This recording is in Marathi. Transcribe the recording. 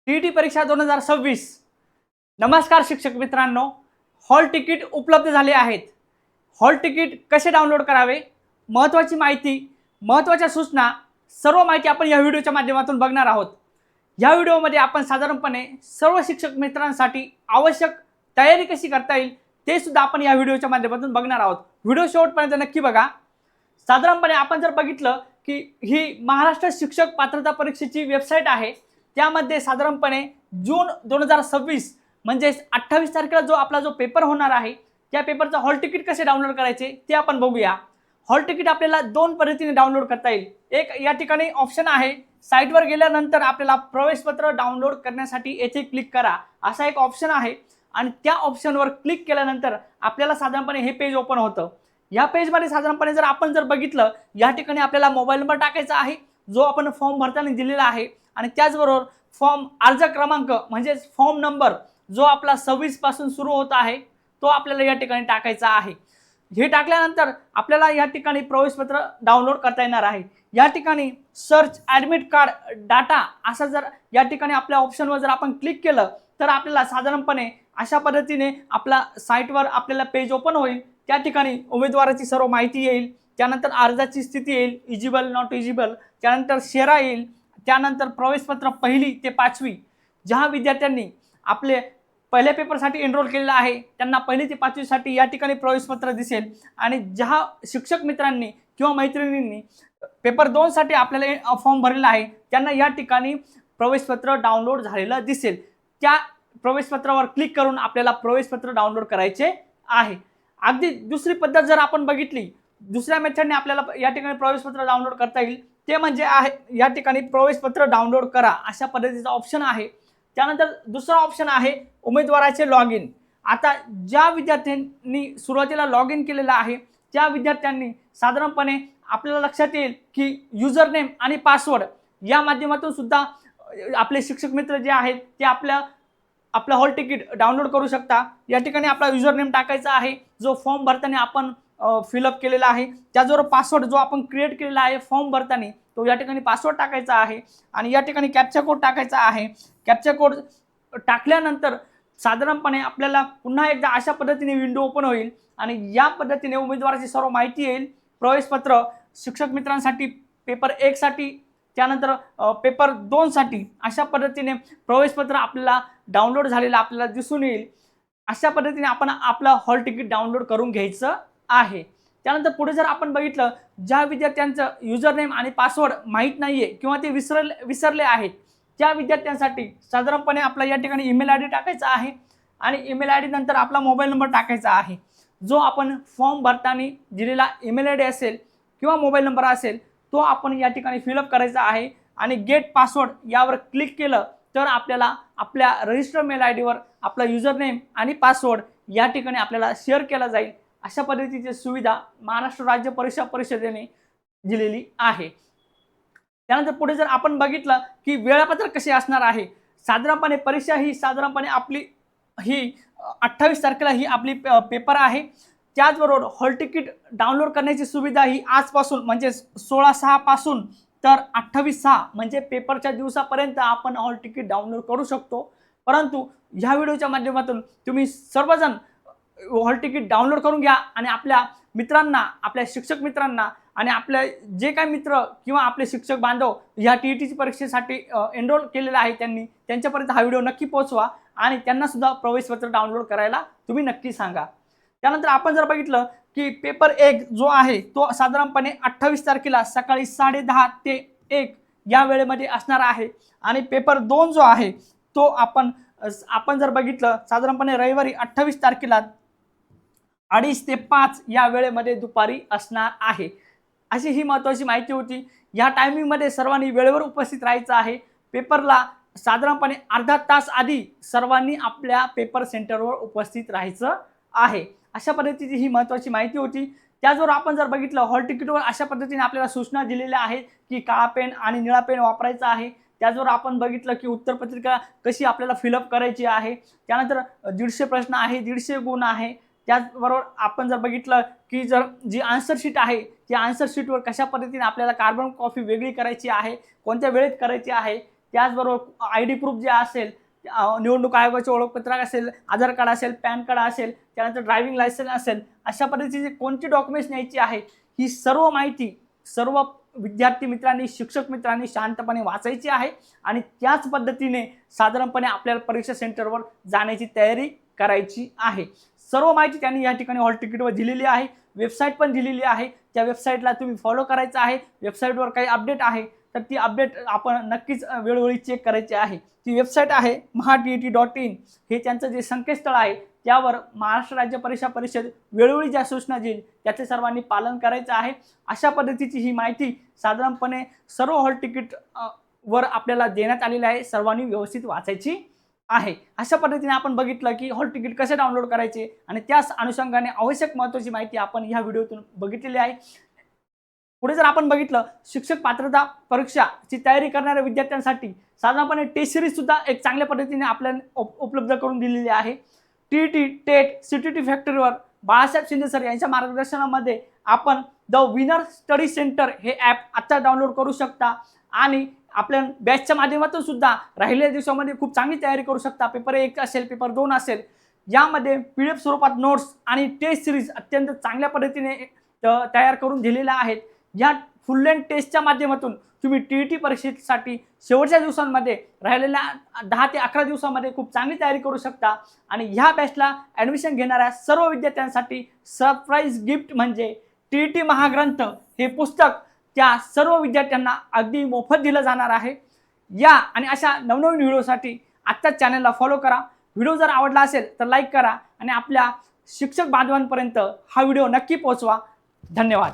टीईटी परीक्षा 2026। नमस्कार शिक्षक मित्रांनो, हॉल तिकीट उपलब्ध झाले आहेत। हॉल तिकीट कसे डाउनलोड करावे, महत्त्वाची माहिती, महत्त्वाच्या सूचना, सर्व माहिती आपण या व्हिडिओच्या माध्यमातून बघणार आहोत। या व्हिडिओमध्ये आपण साधारणपणे सर्व शिक्षक मित्रांसाठी आवश्यक तयारी कशी करता येईल ते सुद्धा आपण या व्हिडिओच्या माध्यमातून बघणार आहोत। व्हिडिओ शेवटपर्यंत नक्की बघा। साधारणपणे आपण जर बघितलं की ही महाराष्ट्र शिक्षक पात्रता परीक्षेची वेबसाईट आहे, त्यामध्ये साधारणपणे जून 2026 म्हणजे 28 तारखेला जो आपला पेपर होणार आहे, त्या पेपरचा हॉल तिकीट कसे डाउनलोड करायचे ते आपण बघूया। हॉल तिकीट आपल्याला दोन पद्धतीने डाउनलोड करता येईल। एक या ठिकाणी ऑप्शन आहे, साईटवर गेल्यानंतर आपल्याला प्रवेशपत्र डाउनलोड करण्यासाठी येथे क्लिक करा असा एक ऑप्शन आहे आणि त्या ऑप्शनवर क्लिक केल्यानंतर आपल्याला साधारणपणे हे पेज ओपन होतं। या पेजमध्ये साधारणपणे जर बघितलं, या ठिकाणी आपल्याला मोबाईल नंबर टाकायचा आहे जो आपण फॉर्म भरताना दिलेला आहे आणि त्याचबरोबर फॉर्म अर्ज क्रमांक म्हणजे फॉर्म नंबर जो आपला 26 पासून सुरू होत आहे तो आपल्याला या ठिकाणी टाकायचा आहे। हे टाकल्यानंतर आपल्याला या ठिकाणी प्रवेशपत्र डाउनलोड करता येणार आहे। या ठिकाणी सर्च ॲडमिट कार्ड डाटा असा जर या ठिकाणी आपल्या ऑप्शनवर जर आपण क्लिक केलं तर आपल्याला साधारणपणे अशा पद्धतीने आपला साईटवर आपल्याला पेज ओपन होईल। त्या ठिकाणी उमेदवाराची सर्व माहिती येईल, त्यानंतर अर्जाची स्थिती येईल, इजिबल नॉट इजिबल, त्यानंतर शेरा येईल, त्यानंतर प्रवेशपत्र 1ली ते 5वी ज्या विद्यार्थ्यांनी आपले पहिल्या पेपरसाठी एनरोल केलेलं आहे त्यांना 1ली ते 5वी साठी या ठिकाणी प्रवेशपत्र दिसेल आणि ज्या शिक्षक मित्रांनी किंवा मैत्रिणींनी पेपर 2 साठी आपल्याला फॉर्म भरलेला आहे त्यांना या ठिकाणी प्रवेशपत्र डाउनलोड झालेलं दिसेल। त्या प्रवेशपत्रावर क्लिक करून आपल्याला प्रवेशपत्र डाउनलोड करायचे आहे। अगदी दुसरी पद्धत जर आपण बघितली, दुसऱ्या मेथडने आपल्याला या ठिकाणी प्रवेशपत्र डाउनलोड करता येईल, ते म्हणजे आहे या ठिकाणी प्रवेशपत्र डाउनलोड करा अशा पद्धतीचा ऑप्शन आहे। त्यानंतर दुसरा ऑप्शन आहे उमेदवाराचे लॉग इन। आता ज्या विद्यार्थ्यांनी सुरुवातीला लॉग इन केलेलं आहे त्या विद्यार्थ्यांनी साधारणपणे आपल्याला लक्षात येईल की युजर नेम आणि पासवर्ड या माध्यमातून सुद्धा आपले शिक्षक मित्र जे आहेत ते आपलं हॉल तिकीट डाउनलोड करू शकता। या ठिकाणी आपला युजर नेम टाकायचा आहे जो फॉर्म भरताना आपण फिलअप केलेला आहे, त्याचबरोबर पासवर्ड जो आपण क्रिएट केलेला आहे फॉर्म भरताना तो या ठिकाणी पासवर्ड टाकायचा आहे आणि या ठिकाणी कॅप्चा कोड टाकायचा आहे। कॅप्चा कोड टाकल्यानंतर साधारणपणे आपल्याला पुन्हा एकदा अशा पद्धतीने विंडो ओपन होईल आणि या पद्धतीने उमेदवाराची सर्व माहिती येईल। प्रवेशपत्र शिक्षक मित्रांसाठी पेपर 1 साठी, त्यानंतर पेपर 2 साठी अशा पद्धतीने प्रवेशपत्र आपल्याला डाउनलोड झालेलं आपल्याला दिसून येईल। अशा पद्धतीने आपण आपला हॉल तिकीट डाउनलोड करून घ्यायचं आहे। त्यानंतर पुढे जर आपण बघितलं, ज्या विद्यार्थ्यांचं युजर नेम आणि पासवर्ड माहीत नाहीये किंवा ते विसरले आहेत त्या विद्यार्थ्यांसाठी साधारणपणे आपला या ठिकाणी ईमेल आयडी टाकायचा आहे आणि ईमेल आयडी नंतर आपला मोबाईल नंबर टाकायचा आहे जो आपण फॉर्म भरताना दिलेला ईमेल आयडी असेल किंवा मोबाईल नंबर असेल तो आपण या ठिकाणी फिलअप करायचा आहे आणि गेट पासवर्ड यावर क्लिक केलं तर आपल्याला आपल्या रजिस्टर मेल आयडीवर आपला युजर नेम आणि पासवर्ड या ठिकाणी आपल्याला शेअर केला जाईल। अशा पद्धतीची सुविधा महाराष्ट्र राज्य परीक्षा परिषदेने दिलेली आहे। त्यानंतर पुढे जर आपण बघितलं की वेळापत्रक कसे असणार आहे, साधारणपणे परीक्षा ही साधारणपणे आपली ही 28 तारखेला ही आपली पेपर आहे। त्याचबरोबर हॉल तिकीट डाउनलोड करण्याची सुविधा ही आजपासून म्हणजे 16/6 पासून तर 28/6 म्हणजे पेपरच्या दिवसापर्यंत आपण हॉल तिकीट डाउनलोड करू शकतो। परंतु ह्या व्हिडिओच्या माध्यमातून तुम्ही सर्वजण हॉल तिकीट डाउनलोड करून घ्या आणि आपल्या मित्रांना, आपल्या शिक्षक मित्रांना आणि आपले जे काही मित्र किंवा आपले शिक्षक बांधव या टीईटीची परीक्षेसाठी एनरोल केलेला आहे त्यांच्यापर्यंत हा व्हिडिओ नक्की पोहोचवा आणि त्यांना सुद्धा प्रवेशपत्र डाउनलोड करायला तुम्ही नक्की सांगा। त्यानंतर आपण जर बघितलं की पेपर 1 जो आहे तो साधारणपणे 28 तारखेला सकाळी 10:30 ते 1 या वेळेमध्ये असणार आहे आणि पेपर 2 जो आहे तो आपण जर बघितलं साधारणपणे रविवारी 28 तारखेला 2:30 ते 5 या वेळेमध्ये दुपारी असणार आहे। अशी ही महत्त्वाची माहिती होती। या टायमिंगमध्ये सर्वांनी वेळेवर उपस्थित राहायचं आहे। पेपरला साधारणपणे अर्धा तास आधी सर्वांनी आपल्या पेपर सेंटरवर उपस्थित राहायचं आहे। अशा पद्धतीची ही महत्त्वाची माहिती होती। त्याचबरोबर आपण जर बघितलं हॉल तिकीटवर अशा पद्धतीने आपल्याला सूचना दिलेल्या आहेत की काळा पेन आणि निळा पेन वापरायचा आहे। त्याचबरोबर आपण बघितलं की उत्तरपत्रिका कशी आपल्याला फिलअप करायची आहे, त्यानंतर 150 प्रश्न आहे, 150 गुण आहे। त्याचबरोबर आपण जर बघितलं की जर जी आन्सर शीट आहे त्या आन्सर शीटवर कशा पद्धतीने आपल्याला कार्बन कॉपी वेगळी करायची आहे, कोणत्या वेळेत करायची आहे, त्याचबरोबर ID प्रूफ जे असेल, निवडणूक आयोगाचे ओळखपत्र असेल, आधार कार्ड असेल, पॅन कार्ड असेल, त्यानंतर ड्रायव्हिंग लायसन्स असेल, अशा पद्धतीचे कोणती डॉक्युमेंट्स न्यायची आहे ही सर्व माहिती सर्व विद्यार्थी मित्रांनी, शिक्षक मित्रांनी शांतपणे वाचायची आहे आणि त्याच पद्धतीने साधारणपणे आपल्याला परीक्षा सेंटरवर जाण्याची तयारी करायची आहे। सर्व माहिती त्यांनी या ठिकाणी हॉल तिकीटवर दिलेली आहे, वेबसाईट पण दिलेली आहे। त्या वेबसाईटला तुम्ही फॉलो करायचं आहे। वेबसाईटवर काही अपडेट आहे तर ती अपडेट आपण नक्कीच वेळोवेळी चेक करायची आहे। ती वेबसाईट आहे mahatet.in, हे त्यांचं जे संकेतस्थळ आहे त्यावर महाराष्ट्र राज्य परीक्षा परिषद वेळोवेळी ज्या सूचना देईल त्याचे सर्वांनी पालन करायचं आहे। अशा पद्धतीची ही माहिती साधारणपणे सर्व हॉल तिकीट वर आपल्याला देण्यात आलेली आहे, सर्वांनी व्यवस्थित वाचायची आहे। अशा पद्धतीने आपण बघितलं की हॉल तिकीट कसे डाउनलोड करायचे आणि त्याच अनुषंगाने आवश्यक महत्त्वाची माहिती आपण ह्या व्हिडिओतून बघितलेली आहे। पुढे जर आपण बघितलं शिक्षक पात्रता परीक्षाची तयारी करणाऱ्या विद्यार्थ्यांसाठी साधारणपणे टेस्ट सिरीज सुद्धा एक चांगल्या पद्धतीने आपल्याला उपलब्ध करून दिलेली आहे। TET, टेट, CTT फॅक्टरीवर बाळासाहेब शिंदे सर यांच्या मार्गदर्शनामध्ये आपण द विनर स्टडी सेंटर हे ॲप आता डाउनलोड करू शकता आणि आपल्या बॅचच्या माध्यमातून सुद्धा राहिलेल्या दिवसामध्ये खूप चांगली तयारी करू शकता। पेपर 1 असेल, पेपर 2 असेल, यामध्ये PDF स्वरूपात नोट्स आणि टेस्ट सिरीज अत्यंत चांगल्या पद्धतीने तयार करून दिलेल्या आहेत। या फुल लेंथ टेस्टच्या माध्यमातून तुम्ही TET परीक्षेसाठी शेवटच्या दिवसांमध्ये राहिलेल्या 10 ते 11 दिवसांमध्ये खूप चांगली तयारी करू शकता आणि ह्या बॅचला ॲडमिशन घेणाऱ्या सर्व विद्यार्थ्यांसाठी सरप्राईज गिफ्ट म्हणजे TET महाग्रंथ हे पुस्तक त्या सर्व विद्यार्थ्यांना अगदी मोफत दिलं जाणार आहे। या आणि अशा नवनवीन व्हिडिओसाठी आत्ताच चॅनलला फॉलो करा। व्हिडिओ जर आवडला असेल तर लाईक करा आणि आपल्या शिक्षक बांधवांपर्यंत हा व्हिडिओ नक्की पोहोचवा। धन्यवाद।